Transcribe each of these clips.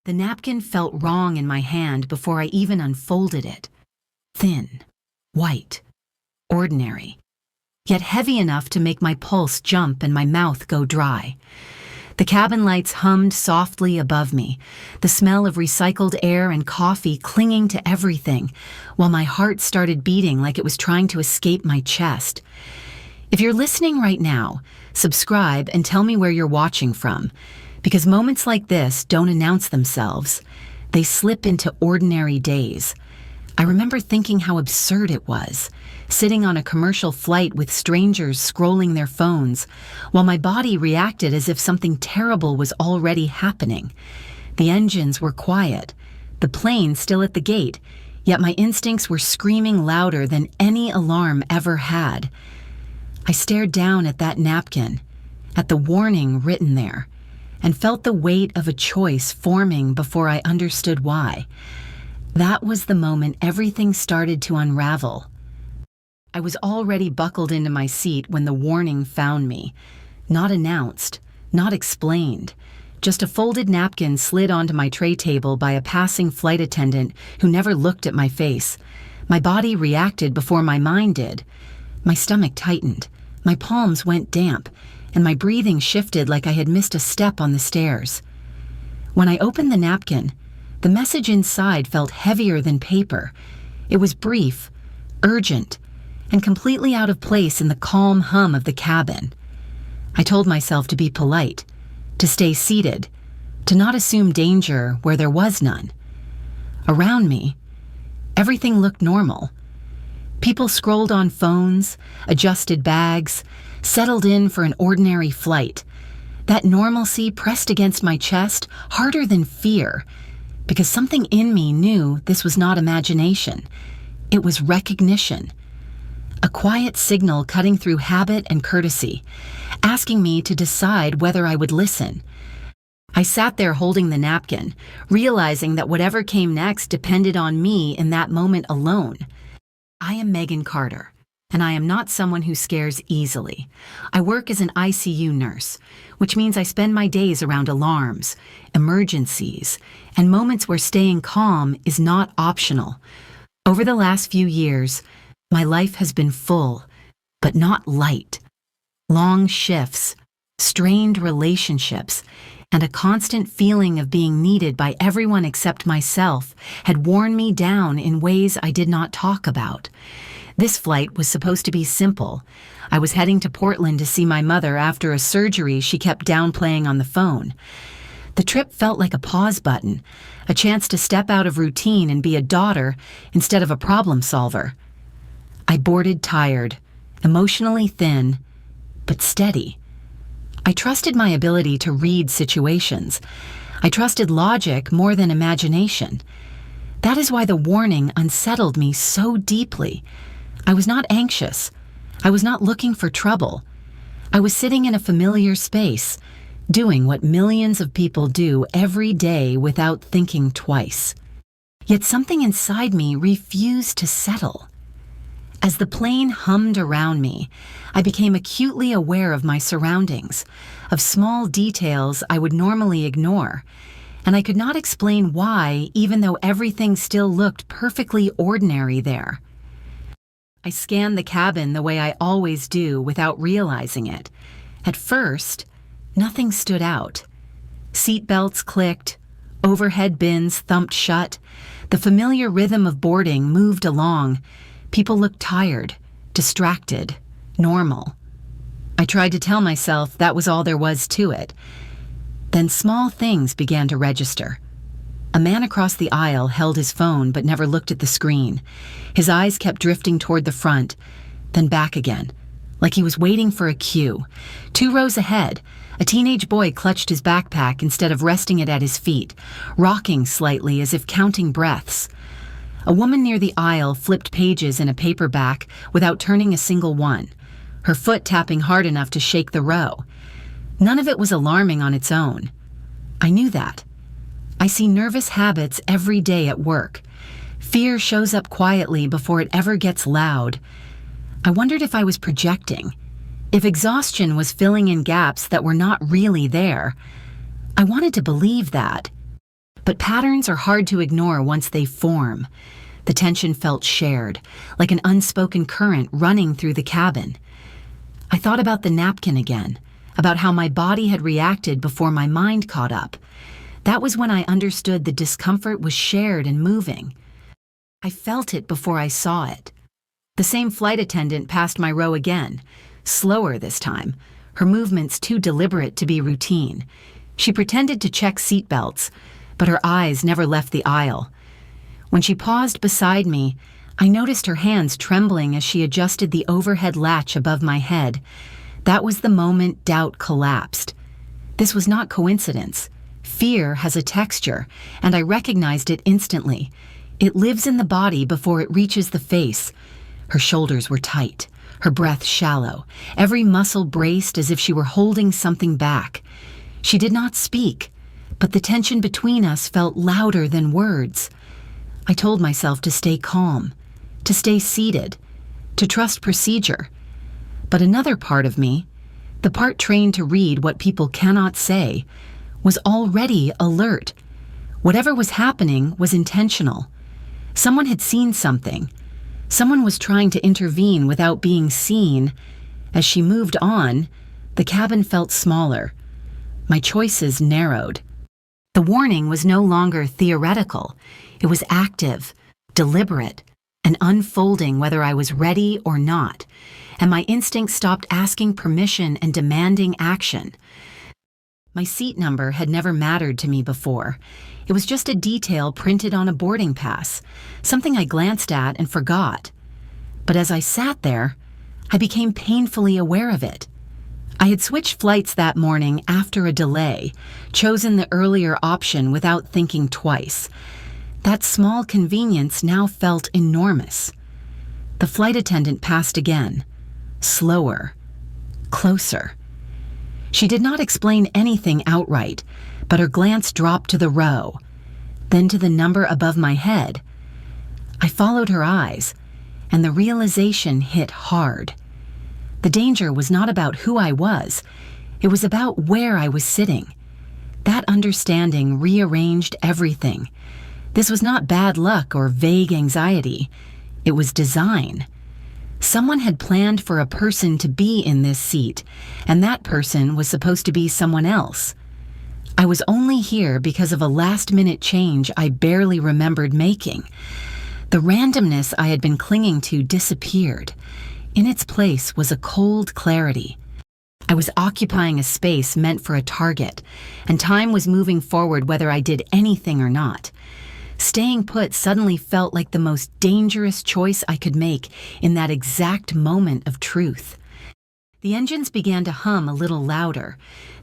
The napkin felt wrong in my hand before I even unfolded it. Thin, white, ordinary, yet heavy enough to make my pulse jump and my mouth go dry. The cabin lights hummed softly above me, the smell of recycled air and coffee clinging to everything, while my heart started beating like it was trying to escape my chest. If you're listening right now, subscribe and tell me where you're watching from, because moments like this don't announce themselves. They slip into ordinary days. I remember thinking how absurd it was, sitting on a commercial flight with strangers scrolling their phones, while my body reacted as if something terrible was already happening. The engines were quiet, the plane still at the gate, yet my instincts were screaming louder than any alarm ever had. I stared down at that napkin, at the warning written there, and felt the weight of a choice forming before I understood why. That was the moment everything started to unravel. I was already buckled into my seat when the warning found me. Not announced, not explained. Just a folded napkin slid onto my tray table by a passing flight attendant who never looked at my face. My body reacted before my mind did. My stomach tightened, my palms went damp, and my breathing shifted like I had missed a step on the stairs. When I opened the napkin, the message inside felt heavier than paper. It was brief, urgent, and completely out of place in the calm hum of the cabin. I told myself to be polite, to stay seated, to not assume danger where there was none. Around me, everything looked normal. People scrolled on phones, adjusted bags, settled in for an ordinary flight. That normalcy pressed against my chest harder than fear, because something in me knew this was not imagination. It was recognition. A quiet signal cutting through habit and courtesy, asking me to decide whether I would listen. I sat there holding the napkin, realizing that whatever came next depended on me in that moment alone. I am Megan Carter, and I am not someone who scares easily. I work as an ICU nurse, which means I spend my days around alarms, emergencies, and moments where staying calm is not optional. Over the last few years, my life has been full, but not light. Long shifts, strained relationships, and a constant feeling of being needed by everyone except myself had worn me down in ways I did not talk about. This flight was supposed to be simple. I was heading to Portland to see my mother after a surgery she kept downplaying on the phone. The trip felt like a pause button, a chance to step out of routine and be a daughter instead of a problem solver. I boarded tired, emotionally thin, but steady. I trusted my ability to read situations. I trusted logic more than imagination. That is why the warning unsettled me so deeply. I was not anxious. I was not looking for trouble. I was sitting in a familiar space, doing what millions of people do every day without thinking twice. Yet something inside me refused to settle. As the plane hummed around me, I became acutely aware of my surroundings, of small details I would normally ignore, and I could not explain why, even though everything still looked perfectly ordinary there. I scanned the cabin the way I always do without realizing it. At first, nothing stood out. Seat belts clicked, overhead bins thumped shut, the familiar rhythm of boarding moved along. People looked tired, distracted, normal. I tried to tell myself that was all there was to it. Then small things began to register. A man across the aisle held his phone but never looked at the screen. His eyes kept drifting toward the front, then back again, like he was waiting for a cue. 2 rows ahead, a teenage boy clutched his backpack instead of resting it at his feet, rocking slightly as if counting breaths. A woman near the aisle flipped pages in a paperback without turning a single one, her foot tapping hard enough to shake the row. None of it was alarming on its own. I knew that. I see nervous habits every day at work. Fear shows up quietly before it ever gets loud. I wondered if I was projecting, if exhaustion was filling in gaps that were not really there. I wanted to believe that. But patterns are hard to ignore once they form. The tension felt shared, like an unspoken current running through the cabin. I thought about the napkin again, about how my body had reacted before my mind caught up. That was when I understood the discomfort was shared and moving. I felt it before I saw it. The same flight attendant passed my row again, slower this time, her movements too deliberate to be routine. She pretended to check seatbelts, but her eyes never left the aisle. When she paused beside me, I noticed her hands trembling as she adjusted the overhead latch above my head. That was the moment doubt collapsed. This was not coincidence. Fear has a texture, and I recognized it instantly. It lives in the body before it reaches the face. Her shoulders were tight, her breath shallow, every muscle braced as if she were holding something back. She did not speak, but the tension between us felt louder than words. I told myself to stay calm, to stay seated, to trust procedure. But another part of me, the part trained to read what people cannot say, was already alert. Whatever was happening was intentional. Someone had seen something. Someone was trying to intervene without being seen. As she moved on, the cabin felt smaller. My choices narrowed. The warning was no longer theoretical. It was active, deliberate, and unfolding whether I was ready or not, and my instincts stopped asking permission and demanding action. My seat number had never mattered to me before. It was just a detail printed on a boarding pass, something I glanced at and forgot. But as I sat there, I became painfully aware of it. I had switched flights that morning after a delay, chosen the earlier option without thinking twice. That small convenience now felt enormous. The flight attendant passed again, slower, closer. She did not explain anything outright, but her glance dropped to the row, then to the number above my head. I followed her eyes, and the realization hit hard. The danger was not about who I was, it was about where I was sitting. That understanding rearranged everything. This was not bad luck or vague anxiety. It was design. Someone had planned for a person to be in this seat, and that person was supposed to be someone else. I was only here because of a last-minute change I barely remembered making. The randomness I had been clinging to disappeared. In its place was a cold clarity. I was occupying a space meant for a target, and time was moving forward whether I did anything or not. Staying put suddenly felt like the most dangerous choice I could make in that exact moment of truth. The engines began to hum a little louder,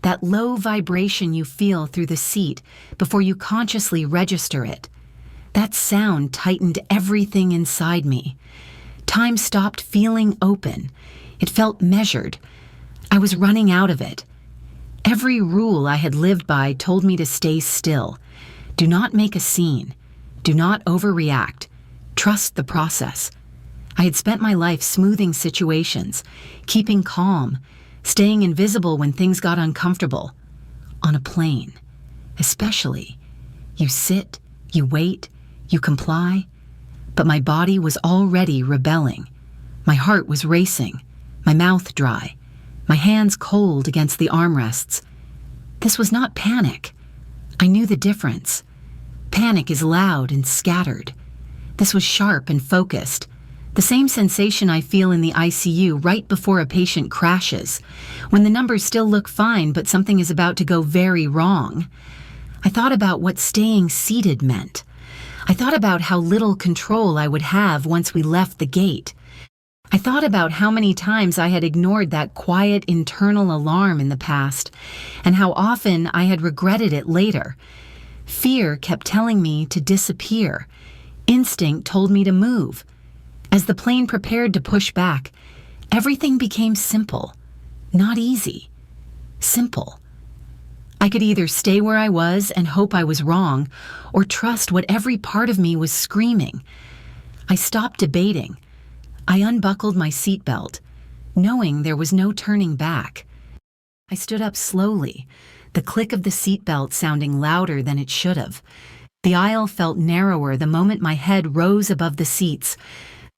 that low vibration you feel through the seat before you consciously register it. That sound tightened everything inside me. Time stopped feeling open. It felt measured. I was running out of it. Every rule I had lived by told me to stay still. Do not make a scene. Do not overreact. Trust the process. I had spent my life smoothing situations, keeping calm, staying invisible when things got uncomfortable. On a plane, especially. You sit, you wait, you comply. But my body was already rebelling. My heart was racing, my mouth dry, my hands cold against the armrests. This was not panic. I knew the difference. Panic is loud and scattered. This was sharp and focused. The same sensation I feel in the ICU right before a patient crashes, when the numbers still look fine but something is about to go very wrong. I thought about what staying seated meant. I thought about how little control I would have once we left the gate. I thought about how many times I had ignored that quiet internal alarm in the past, and how often I had regretted it later. Fear kept telling me to disappear. Instinct told me to move. As the plane prepared to push back, everything became simple, not easy. Simple. I could either stay where I was and hope I was wrong, or trust what every part of me was screaming. I stopped debating. I unbuckled my seatbelt, knowing there was no turning back. I stood up slowly, the click of the seatbelt sounding louder than it should have. The aisle felt narrower the moment my head rose above the seats.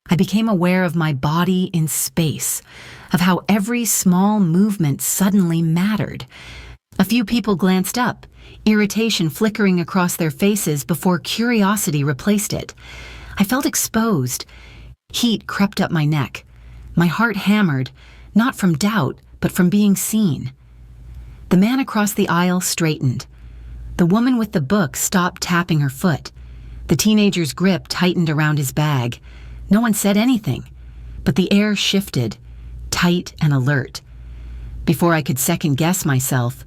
I became aware of my body in space, of how every small movement suddenly mattered. A few people glanced up, irritation flickering across their faces before curiosity replaced it. I felt exposed. Heat crept up my neck. My heart hammered, not from doubt, but from being seen. The man across the aisle straightened. The woman with the book stopped tapping her foot. The teenager's grip tightened around his bag. No one said anything, but the air shifted, tight and alert. Before I could second-guess myself,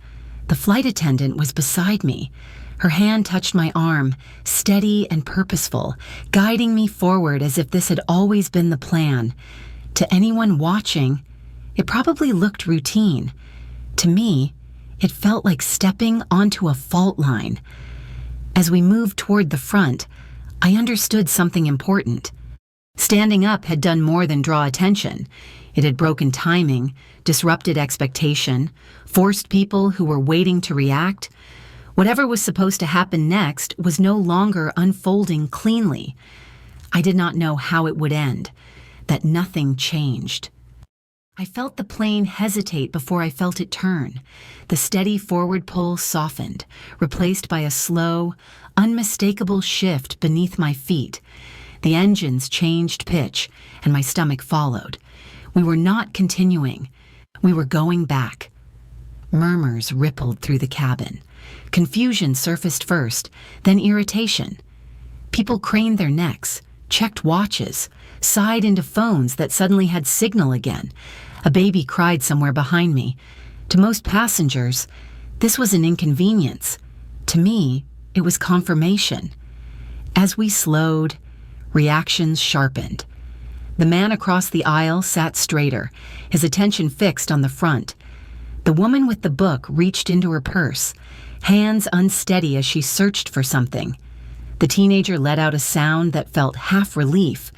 the flight attendant was beside me. Her hand touched my arm, steady and purposeful, guiding me forward as if this had always been the plan. To anyone watching, it probably looked routine. To me, it felt like stepping onto a fault line. As we moved toward the front, I understood something important. Standing up had done more than draw attention. It had broken timing, disrupted expectation, forced people who were waiting to react. Whatever was supposed to happen next was no longer unfolding cleanly. I did not know how it would end, that nothing changed. I felt the plane hesitate before I felt it turn. The steady forward pull softened, replaced by a slow, unmistakable shift beneath my feet. The engines changed pitch, and my stomach followed. We were not continuing. We were going back. Murmurs rippled through the cabin. Confusion surfaced first, then irritation. People craned their necks, checked watches, sighed into phones that suddenly had signal again. A baby cried somewhere behind me. To most passengers, this was an inconvenience. To me, it was confirmation. As we slowed, reactions sharpened. The man across the aisle sat straighter, his attention fixed on the front. The woman with the book reached into her purse, hands unsteady as she searched for something. The teenager let out a sound that felt half relief,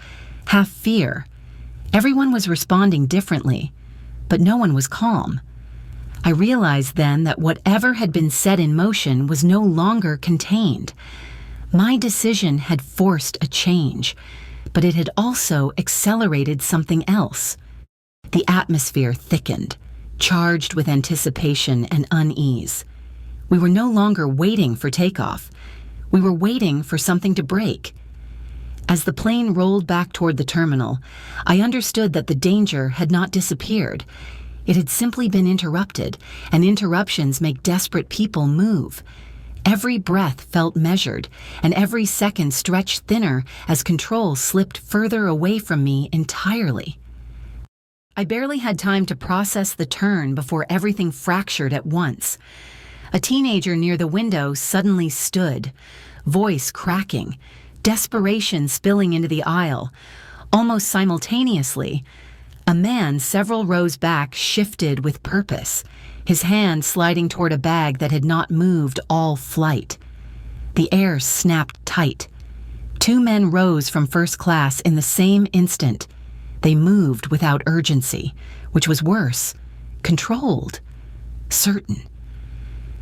half fear. Everyone was responding differently, but no one was calm. I realized then that whatever had been set in motion was no longer contained. My decision had forced a change, but it had also accelerated something else. The atmosphere thickened, charged with anticipation and unease. We were no longer waiting for takeoff. We were waiting for something to break. As the plane rolled back toward the terminal, I understood that the danger had not disappeared. It had simply been interrupted, and interruptions make desperate people move. Every breath felt measured, and every second stretched thinner as control slipped further away from me entirely. I barely had time to process the turn before everything fractured at once. A teenager near the window suddenly stood, voice cracking, desperation spilling into the aisle. Almost simultaneously, a man several rows back shifted with purpose, his hand sliding toward a bag that had not moved all flight. The air snapped tight. Two men rose from first class in the same instant. They moved without urgency, which was worse, controlled, certain.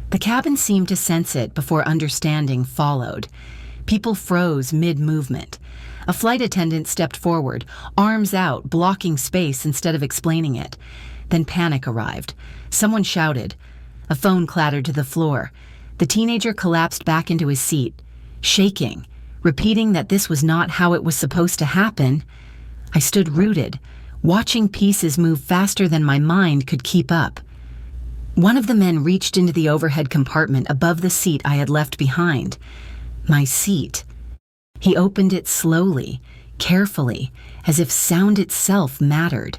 The cabin seemed to sense it before understanding followed. People froze mid-movement. A flight attendant stepped forward, arms out, blocking space instead of explaining it. Then panic arrived. Someone shouted. A phone clattered to the floor. The teenager collapsed back into his seat, shaking, repeating that this was not how it was supposed to happen. I stood rooted, watching pieces move faster than my mind could keep up. One of the men reached into the overhead compartment above the seat I had left behind. My seat. He opened it slowly, carefully, as if sound itself mattered.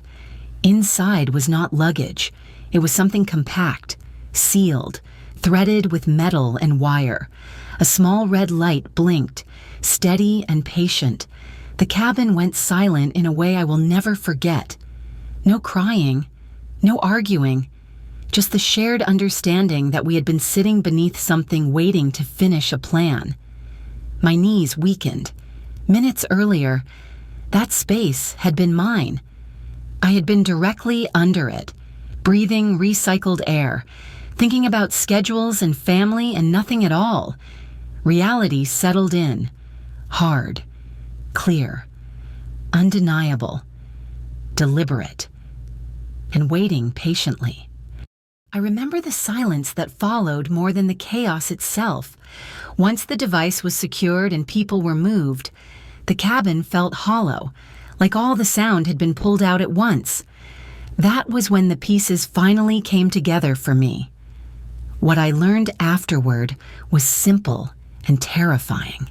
Inside was not luggage. It was something compact, sealed, threaded with metal and wire. A small red light blinked, steady and patient. The cabin went silent in a way I will never forget. No crying, no arguing, just the shared understanding that we had been sitting beneath something waiting to finish a plan. My knees weakened. Minutes earlier, that space had been mine. I had been directly under it, breathing recycled air, thinking about schedules and family and nothing at all. Reality settled in, hard, clear, undeniable, deliberate, and waiting patiently. I remember the silence that followed more than the chaos itself. Once the device was secured and people were moved, the cabin felt hollow, like all the sound had been pulled out at once. That was when the pieces finally came together for me. What I learned afterward was simple and terrifying.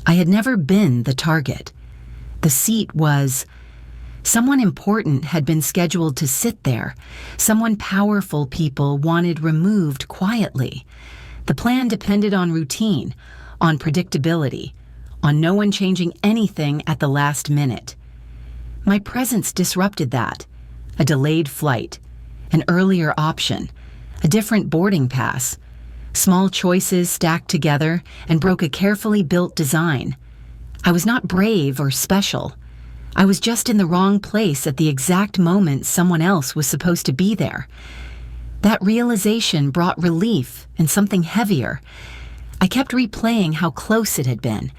I had never been the target. The seat was... Someone important had been scheduled to sit there. Someone powerful people wanted removed quietly. The plan depended on routine, on predictability, on no one changing anything at the last minute. My presence disrupted that. A delayed flight, an earlier option, a different boarding pass. Small choices stacked together and broke a carefully built design. I was not brave or special. I was just in the wrong place at the exact moment someone else was supposed to be there. That realization brought relief and something heavier. I kept replaying how close it had been,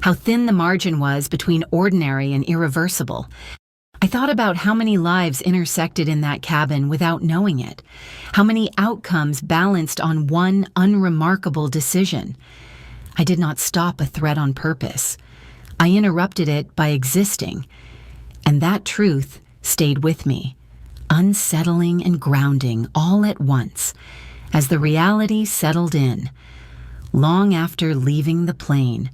how thin the margin was between ordinary and irreversible. I thought about how many lives intersected in that cabin without knowing it, how many outcomes balanced on one unremarkable decision. I did not stop a threat on purpose. I interrupted it by existing, and that truth stayed with me, unsettling and grounding all at once, as the reality settled in. Long after leaving the plane,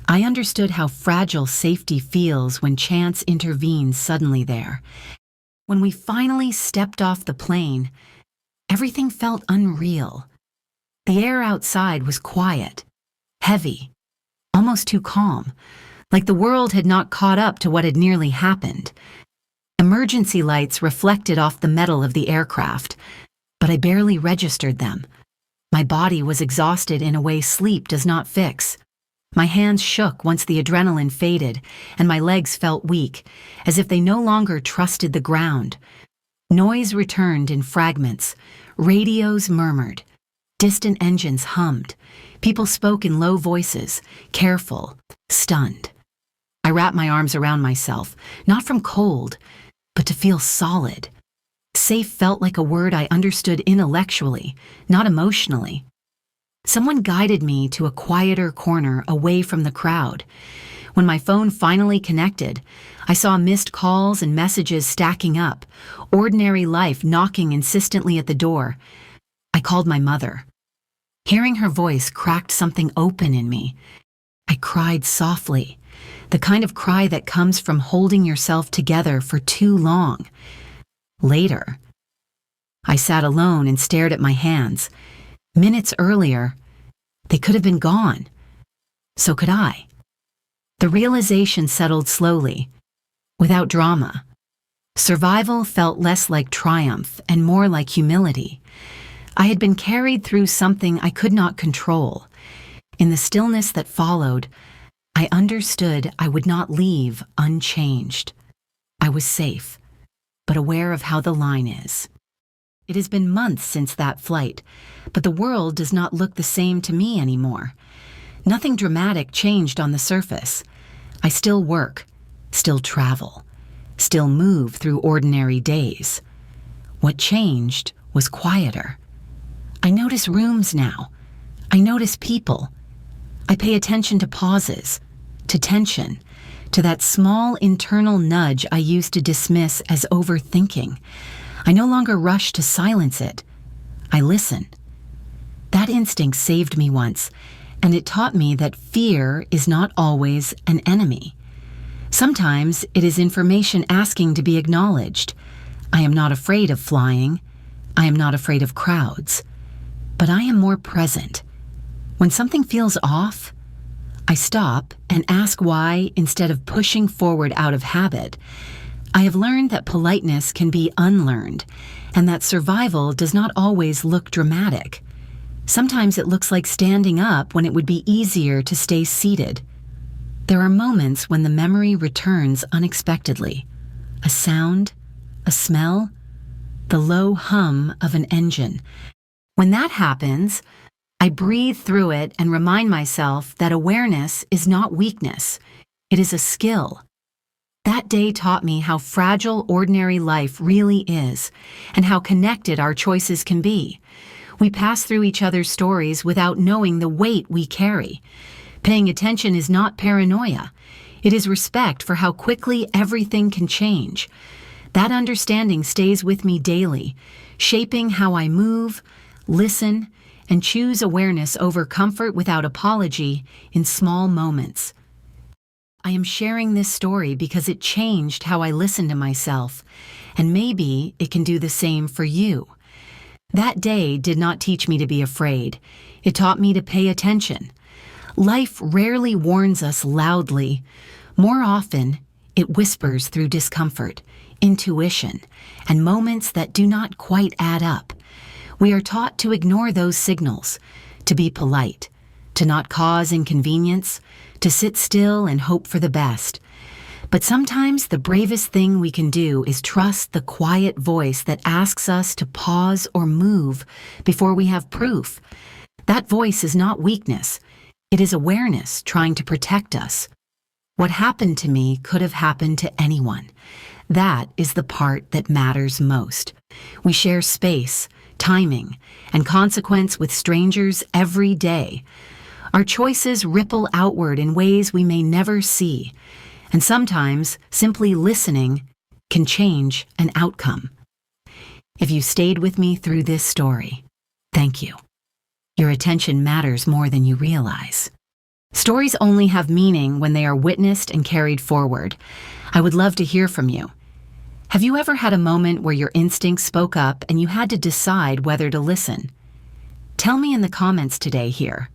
I understood how fragile safety feels when chance intervenes suddenly there. When we finally stepped off the plane, everything felt unreal. The air outside was quiet, heavy, almost too calm, like the world had not caught up to what had nearly happened. Emergency lights reflected off the metal of the aircraft, but I barely registered them. My body was exhausted in a way sleep does not fix. My hands shook once the adrenaline faded, and my legs felt weak, as if they no longer trusted the ground. Noise returned in fragments. Radios murmured. Distant engines hummed. People spoke in low voices, careful, stunned. I wrapped my arms around myself, not from cold, but to feel solid. Safe felt like a word I understood intellectually, not emotionally. Someone guided me to a quieter corner away from the crowd. When my phone finally connected, I saw missed calls and messages stacking up, ordinary life knocking insistently at the door. I called my mother. Hearing her voice cracked something open in me. I cried softly, the kind of cry that comes from holding yourself together for too long. Later, I sat alone and stared at my hands. Minutes earlier, they could have been gone. So could I. The realization settled slowly, without drama. Survival felt less like triumph and more like humility. I had been carried through something I could not control. In the stillness that followed, I understood I would not leave unchanged. I was safe, but aware of how the line is. It has been months since that flight, but the world does not look the same to me anymore. Nothing dramatic changed on the surface. I still work, still travel, still move through ordinary days. What changed was quieter. I notice rooms now. I notice people. I pay attention to pauses, to tension, to that small internal nudge I used to dismiss as overthinking. I no longer rush to silence it. I listen. That instinct saved me once, and it taught me that fear is not always an enemy. Sometimes it is information asking to be acknowledged. I am not afraid of flying. I am not afraid of crowds. But I am more present. When something feels off, I stop and ask why instead of pushing forward out of habit. I have learned that politeness can be unlearned, and that survival does not always look dramatic. Sometimes it looks like standing up when it would be easier to stay seated. There are moments when the memory returns unexpectedly. A sound, a smell, the low hum of an engine. When that happens, I breathe through it and remind myself that awareness is not weakness, it is a skill. That day taught me how fragile ordinary life really is, and how connected our choices can be. We pass through each other's stories without knowing the weight we carry. Paying attention is not paranoia. It is respect for how quickly everything can change. That understanding stays with me daily, shaping how I move, listen, and choose awareness over comfort without apology in small moments. I am sharing this story because it changed how I listen to myself, and maybe it can do the same for you. That day did not teach me to be afraid. It taught me to pay attention. Life rarely warns us loudly. More often, it whispers through discomfort, intuition, and moments that do not quite add up. We are taught to ignore those signals, to be polite, to not cause inconvenience, to sit still and hope for the best. But sometimes the bravest thing we can do is trust the quiet voice that asks us to pause or move before we have proof. That voice is not weakness. It is awareness trying to protect us. What happened to me could have happened to anyone. That is the part that matters most. We share space, timing, and consequence with strangers every day. Our choices ripple outward in ways we may never see, and sometimes simply listening can change an outcome. If you stayed with me through this story, thank you. Your attention matters more than you realize. Stories only have meaning when they are witnessed and carried forward. I would love to hear from you. Have you ever had a moment where your instincts spoke up and you had to decide whether to listen? Tell me in the comments today here.